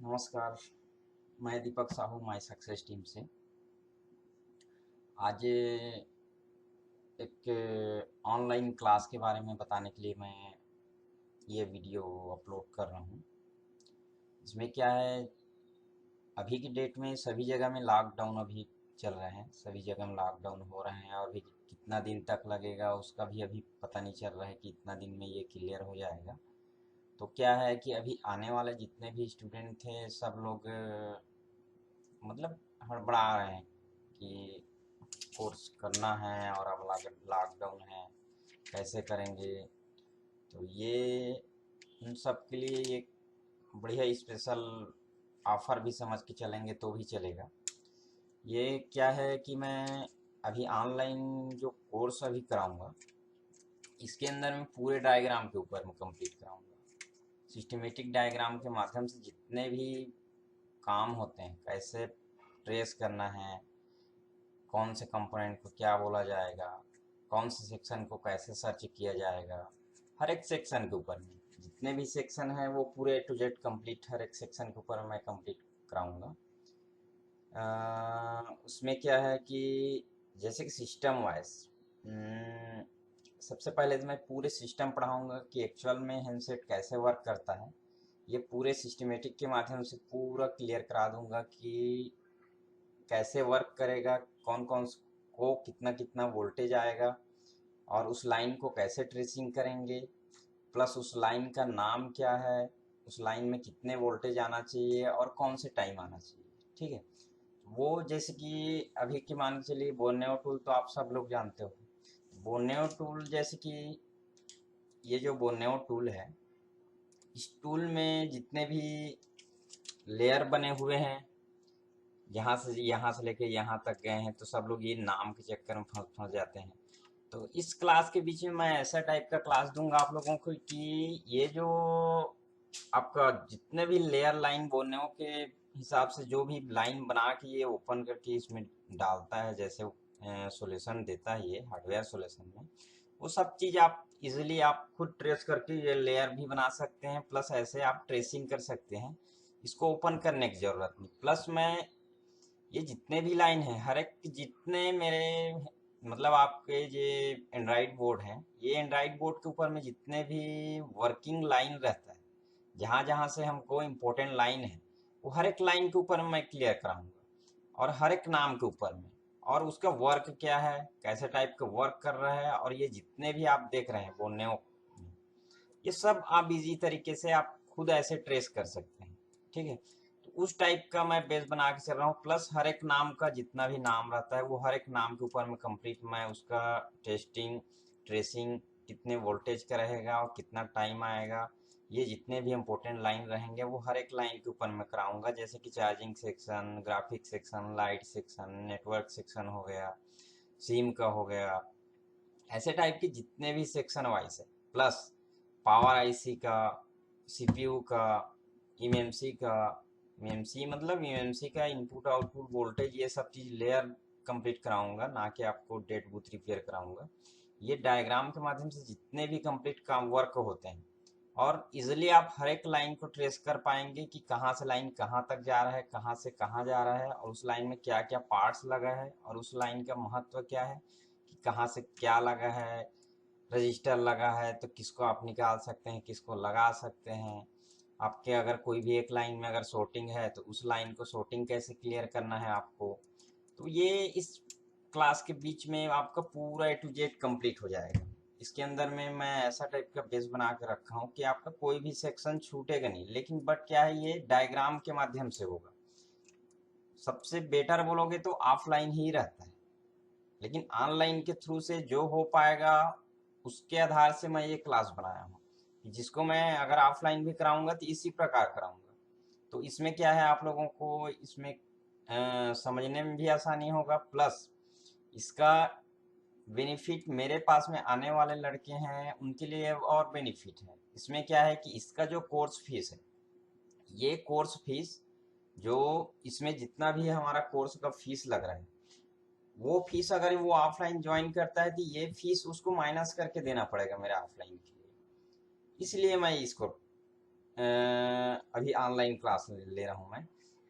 नमस्कार। मैं दीपक Sahu my success team से आज एक ऑनलाइन क्लास के बारे में बताने के लिए मैं ये वीडियो अपलोड कर रहा हूँ। इसमें क्या है, अभी की डेट में सभी जगह में लॉकडाउन अभी चल रहे हैं, सभी जगह में लॉकडाउन हो रहे हैं और भी कितना दिन तक लगेगा उसका भी अभी पता नहीं चल रहा है कि इतना दिन में ये क्लियर हो जाएगा। तो क्या है कि अभी आने वाले जितने भी स्टूडेंट थे सब लोग मतलब हड़बड़ा रहे हैं कि कोर्स करना है और अब लॉकडाउन है, कैसे करेंगे। तो ये उन सब के लिए एक बढ़िया स्पेशल ऑफर भी समझ के चलेंगे तो भी चलेगा। ये क्या है कि मैं अभी ऑनलाइन जो कोर्स अभी कराऊंगा इसके अंदर मैं पूरे डायग्राम के ऊपर में कंप्लीट कराऊंगा। सिस्टमेटिक डायग्राम के माध्यम से जितने भी काम होते हैं, कैसे ट्रेस करना है, कौन से कंपोनेंट को क्या बोला जाएगा, कौन से सेक्शन को कैसे सर्च किया जाएगा, हर एक सेक्शन के ऊपर में जितने भी सेक्शन हैं वो पूरे टू जेड कंप्लीट हर एक सेक्शन के ऊपर मैं कंप्लीट कराऊंगा। उसमें क्या है कि जैसे कि सिस्टम वाइज सबसे पहले तो मैं पूरे सिस्टम पढ़ाऊंगा कि एक्चुअल में हैंडसेट कैसे वर्क करता है। ये पूरे सिस्टमेटिक के माध्यम से पूरा क्लियर करा दूंगा कि कैसे वर्क करेगा, कौन कौन को कितना कितना वोल्टेज आएगा और उस लाइन को कैसे ट्रेसिंग करेंगे, प्लस उस लाइन का नाम क्या है, उस लाइन में कितने वोल्टेज आना चाहिए और कौन से टाइम आना चाहिए। ठीक है, वो जैसे कि अभी की मान के चलिए बोर्नेओ टूल तो आप सब लोग जानते हो। बोर्नेओ टूल जैसे कि ये जो बोर्नेओ टूल है, इस टूल में जितने भी लेयर बने हुए हैं, यहाँ से लेके यहाँ तक गए हैं, तो सब लोग ये नाम के चक्कर में फंस फंस जाते हैं। तो इस क्लास के बीच में मैं ऐसा टाइप का क्लास दूंगा आप लोगों को कि ये जो आपका जितने भी लेयर लाइन बोलने हो के हिसाब से जो भी लाइन बना के ये ओपन करके इसमें डालता है, जैसे सॉल्यूशन देता है ये हार्डवेयर सॉल्यूशन में, वो सब चीज़ आप इजीली आप खुद ट्रेस करके ये लेयर भी बना सकते हैं, प्लस ऐसे आप ट्रेसिंग कर सकते हैं। इसको ओपन करने की ज़रूरत नहीं। प्लस मैं ये जितने भी लाइन है हर एक जितने मेरे मतलब आपके ये एंड्रॉइड बोर्ड है, ये एंड्रॉइड बोर्ड के ऊपर में जितने भी वर्किंग लाइन रहता है, जहाँ जहाँ से हमको इम्पोर्टेंट लाइन है, वो हर एक लाइन के ऊपर मैं क्लियर कराऊंगा और हर एक नाम के ऊपर में, और उसका वर्क क्या है, कैसे टाइप का वर्क कर रहा है, और ये जितने भी आप देख रहे हैं बोलने ये सब आप इजी तरीके से आप खुद ऐसे ट्रेस कर सकते हैं। ठीक है, तो उस टाइप का मैं बेस बना के चल रहा हूँ। प्लस हर एक नाम का जितना भी नाम रहता है वो हर एक नाम के ऊपर में कंप्लीट मैं उसका टेस्टिंग ट्रेसिंग कितने वोल्टेज का रहेगा और कितना टाइम आएगा, ये जितने भी इम्पोर्टेंट लाइन रहेंगे वो हर एक लाइन के ऊपर मैं कराऊंगा। जैसे कि charging section, graphic section, light section, network section हो गया, सिम का हो गया, ऐसे टाइप के जितने भी सेक्शन वाइज है, प्लस पावर आईसी का, सीपीयू का, एमएमसी का, एमएमसी मतलब एमएमसी का इनपुट आउटपुट वोल्टेज, ये सब चीज़ लेयर कंप्लीट कराऊंगा, ना कि आपको डेड बूथ रिपेयर कराऊंगा। ये डायग्राम के माध्यम से जितने भी कंप्लीट काम वर्क होते हैं, और इजिली आप हर एक लाइन को ट्रेस कर पाएंगे कि कहाँ से लाइन कहाँ तक जा रहा है, कहाँ से कहाँ जा रहा है, और उस लाइन में क्या क्या पार्ट्स लगा है, और उस लाइन का महत्व क्या है कि कहाँ से क्या लगा है, रजिस्टर लगा है तो किसको आप निकाल सकते हैं, किसको लगा सकते हैं। आपके अगर कोई भी एक लाइन में अगर शॉर्टिंग है तो उस लाइन को शॉर्टिंग कैसे क्लियर करना है आपको। तो ये इस क्लास के बीच में आपका पूरा ए टू जेड कंप्लीट हो जाएगा। इसके अंदर में मैं ऐसा टाइप का बेस बना के रखा हूँ कि आपका कोई भी सेक्शन छूटेगा नहीं, लेकिन बट क्या है, ये डायग्राम के माध्यम से होगा। सबसे बेटर बोलोगे तो ऑफलाइन ही रहता है, लेकिन ऑनलाइन के थ्रू से जो हो पाएगा उसके आधार से मैं ये क्लास बनाया हूँ कि जिसको मैं अगर ऑफलाइन भी कराऊंगा तो इसी प्रकार कराऊंगा। तो इसमें क्या है, आप लोगों को इसमें समझने में भी आसानी होगा, प्लस इसका बेनिफिट मेरे पास में आने वाले लड़के हैं उनके लिए और बेनिफिट है। इसमें क्या है कि इसका जो कोर्स फीस है, ये कोर्स फीस जो इसमें जितना भी हमारा कोर्स का फीस लग रहा है, वो फीस अगर वो ऑफलाइन ज्वाइन करता है तो ये फीस उसको माइनस करके देना पड़ेगा मेरे ऑफलाइन के लिए। इसलिए मैं इसको अभी ऑनलाइन क्लास ले रहा हूँ मैं,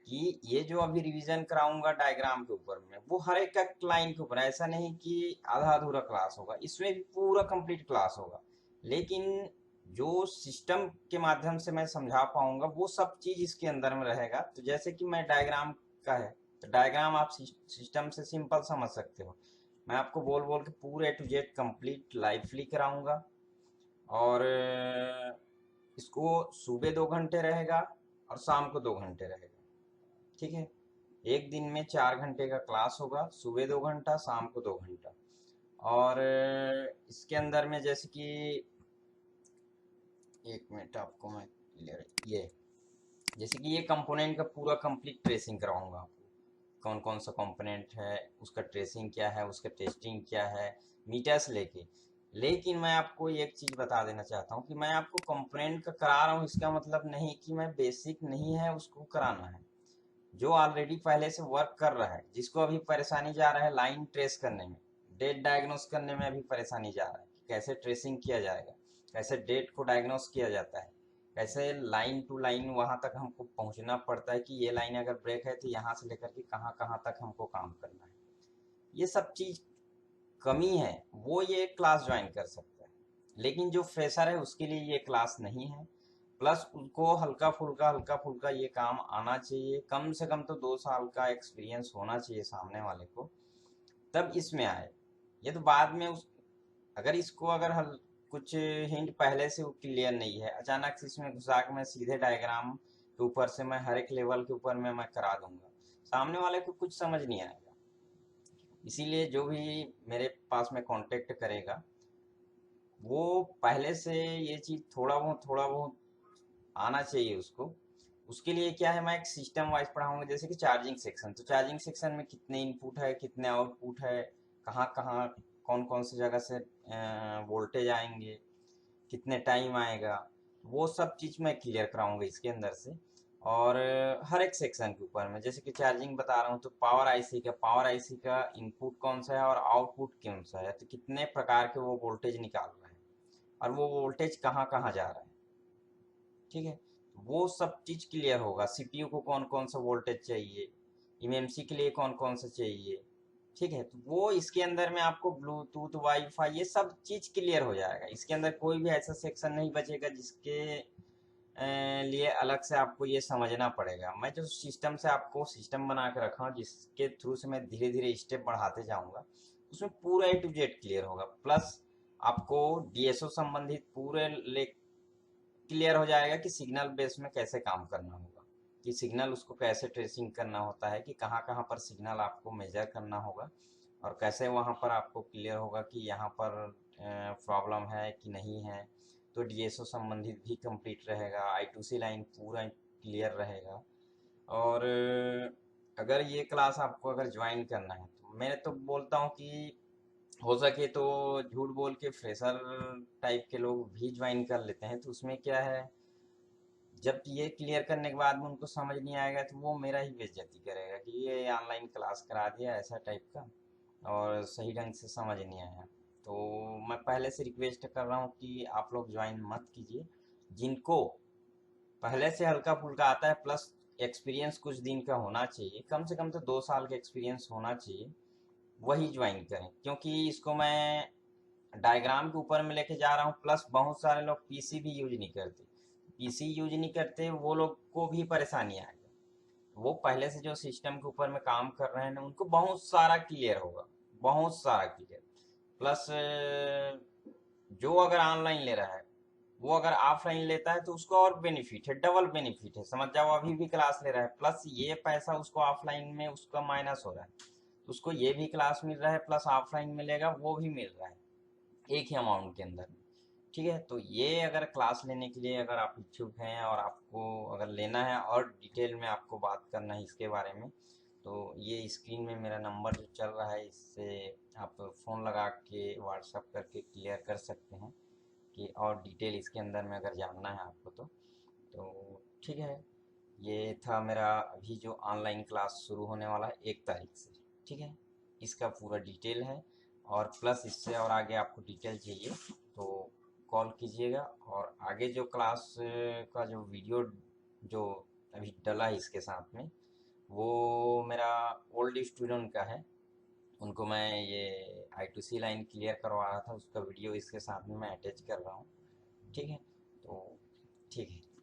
कि ये जो अभी रिवीजन कराऊंगा डायग्राम के ऊपर में, वो हर एक का लाइन के ऊपर है। ऐसा नहीं कि आधा अधूरा क्लास होगा, इसमें भी पूरा कंप्लीट क्लास होगा। लेकिन जो सिस्टम के माध्यम से मैं समझा पाऊंगा वो सब चीज इसके अंदर में रहेगा। तो जैसे कि मैं डायग्राम का है, तो डायग्राम आप सिस्टम से सिंपल समझ सकते हो। मैं आपको बोल बोल के पूरे टू जेड कंप्लीट लाइफली कराऊंगा। और इसको सुबह 2 घंटे रहेगा और शाम को 2 घंटे रहेगा। ठीक है, एक दिन में 4 घंटे का क्लास होगा, सुबह 2 घंटा, शाम को 2 घंटा। और इसके अंदर में जैसे कि, एक मिनट आपको मैं क्लियर, ये जैसे कि ये कंपोनेंट का पूरा कंप्लीट ट्रेसिंग कराऊंगा आपको। कौन कौन सा कंपोनेंट है, उसका ट्रेसिंग क्या है, उसका टेस्टिंग क्या है, मीटर से लेके। लेकिन मैं आपको एक चीज बता देना चाहता हूँ कि मैं आपको कंपोनेंट का करा रहा हूँ, इसका मतलब नहीं कि मैं बेसिक नहीं है उसको कराना है। जो ऑलरेडी पहले से वर्क कर रहा है, जिसको अभी परेशानी जा रहा है लाइन ट्रेस करने में, डेट डायग्नोस करने में अभी परेशानी जा रहा है कि कैसे ट्रेसिंग किया जाएगा, कैसे डेट को डायग्नोस किया जाता है, कैसे लाइन टू लाइन वहां तक हमको पहुंचना पड़ता है कि ये लाइन अगर ब्रेक है तो यहाँ से लेकर के कहाँ कहाँ तक हमको काम करना है। ये सब चीज कमी है, वो ये क्लास ज्वाइन कर सकता है। लेकिन जो फ्रेशर है उसके लिए ये क्लास नहीं है। प्लस उनको हल्का फुल्का ये काम आना चाहिए, कम से कम तो 2 साल का एक्सपीरियंस होना चाहिए सामने वाले को, तब इसमें आए। ये तो बाद में उस, अगर इसको अगर कुछ हिंट पहले से वो क्लियर नहीं है, अचानक से इसमें घुसा के मैं सीधे डायग्राम के ऊपर से मैं हर एक लेवल के ऊपर में मैं करा दूंगा, सामने वाले को कुछ समझ नहीं आएगा। इसीलिए जो भी मेरे पास में कांटेक्ट करेगा, वो पहले से ये चीज थोड़ा बहुत आना चाहिए उसको। उसके लिए क्या है, मैं एक सिस्टम वाइज पढ़ाऊंगा। जैसे कि चार्जिंग सेक्शन, तो चार्जिंग सेक्शन में कितने इनपुट है, कितने आउटपुट है, कहाँ कहाँ कौन कौन सी जगह से वोल्टेज आएंगे, कितने टाइम आएगा, वो सब चीज मैं क्लियर कराऊंगा इसके अंदर से। और हर एक सेक्शन के ऊपर में, जैसे कि चार्जिंग बता रहा हूँ तो पावर आईसी का इनपुट कौन सा है और आउटपुट कौन सा है, तो कितने प्रकार के वो वोल्टेज निकाल रहा है और वो वोल्टेज कहाँ कहाँ जा रहा है। ठीक है, वो सब चीज क्लियर होगा। सीपीयू को कौन कौन सा वोल्टेज चाहिए, एमएमसी के लिए कौन कौन सा चाहिए। ठीक है, तो वो इसके अंदर में आपको ब्लूटूथ वाईफाई ये सब चीज क्लियर हो जाएगा। इसके अंदर कोई भी ऐसा सेक्शन नहीं बचेगा जिसके लिए अलग से आपको ये समझना पड़ेगा। मैं जो सिस्टम से आपको सिस्टम बना के रखा हूँ, जिसके थ्रू से मैं धीरे धीरे स्टेप बढ़ाते जाऊंगा, उसमें पूरा ए टू जेड क्लियर होगा। प्लस आपको डीएसओ संबंधित पूरे क्लियर हो जाएगा कि सिग्नल बेस में कैसे काम करना होगा, कि सिग्नल उसको कैसे ट्रेसिंग करना होता है, कि कहाँ कहाँ पर सिग्नल आपको मेजर करना होगा, और कैसे वहाँ पर आपको क्लियर होगा कि यहाँ पर प्रॉब्लम है कि नहीं है। तो डीएसओ संबंधित भी कंप्लीट रहेगा, I2C लाइन पूरा क्लियर रहेगा। और अगर ये क्लास आपको अगर ज्वाइन करना है, तो मैं तो बोलता हूँ कि हो सके तो झूठ बोल के फ्रेशर टाइप के लोग भी ज्वाइन कर लेते हैं। तो उसमें क्या है, जब ये क्लियर करने के बाद में उनको समझ नहीं आएगा तो वो मेरा ही बेइज्जती करेगा कि ये ऑनलाइन क्लास करा दिया ऐसा टाइप का, और सही ढंग से समझ नहीं आया। तो मैं पहले से रिक्वेस्ट कर रहा हूँ कि आप लोग ज्वाइन मत कीजिए। जिनको पहले से हल्का फुल्का आता है, प्लस एक्सपीरियंस कुछ दिन का होना चाहिए, कम से कम तो 2 साल का एक्सपीरियंस होना चाहिए, वही ज्वाइन करें। क्योंकि इसको मैं डायग्राम के ऊपर में लेके जा रहा हूँ। प्लस बहुत सारे लोग पीसी भी यूज नहीं करते, पीसी यूज नहीं करते वो लोग को भी परेशानी आएगा। वो पहले से जो सिस्टम के ऊपर में काम कर रहे हैं ना, उनको बहुत सारा क्लियर होगा, बहुत सारा क्लियर। प्लस जो अगर ऑनलाइन ले रहा है, वो अगर ऑफलाइन लेता है तो उसको और बेनिफिट है, डबल बेनिफिट है। समझ जाओ, अभी भी क्लास ले रहा है, प्लस ये पैसा उसको ऑफलाइन में उसका माइनस हो रहा है, तो उसको ये भी क्लास मिल रहा है, प्लस ऑफलाइन मिलेगा वो भी मिल रहा है एक ही अमाउंट के अंदर। ठीक है, तो ये अगर क्लास लेने के लिए अगर आप इच्छुक हैं और आपको अगर लेना है और डिटेल में आपको बात करना है इसके बारे में, तो ये स्क्रीन में मेरा नंबर जो चल रहा है, इससे आप फ़ोन लगा के व्हाट्सअप करके क्लियर कर सकते हैं कि और डिटेल इसके अंदर में अगर जानना है आपको तो ठीक है। ये था मेरा अभी जो ऑनलाइन क्लास शुरू होने वाला है 1 तारीख से। ठीक है, इसका पूरा डिटेल है। और प्लस इससे और आगे आपको डिटेल चाहिए तो कॉल कीजिएगा। और आगे जो क्लास का जो वीडियो जो अभी डला है इसके साथ में, वो मेरा ओल्ड स्टूडेंट का है। उनको मैं ये I2C लाइन क्लियर करवा रहा था, उसका वीडियो इसके साथ में मैं अटैच कर रहा हूँ। ठीक है, तो ठीक है।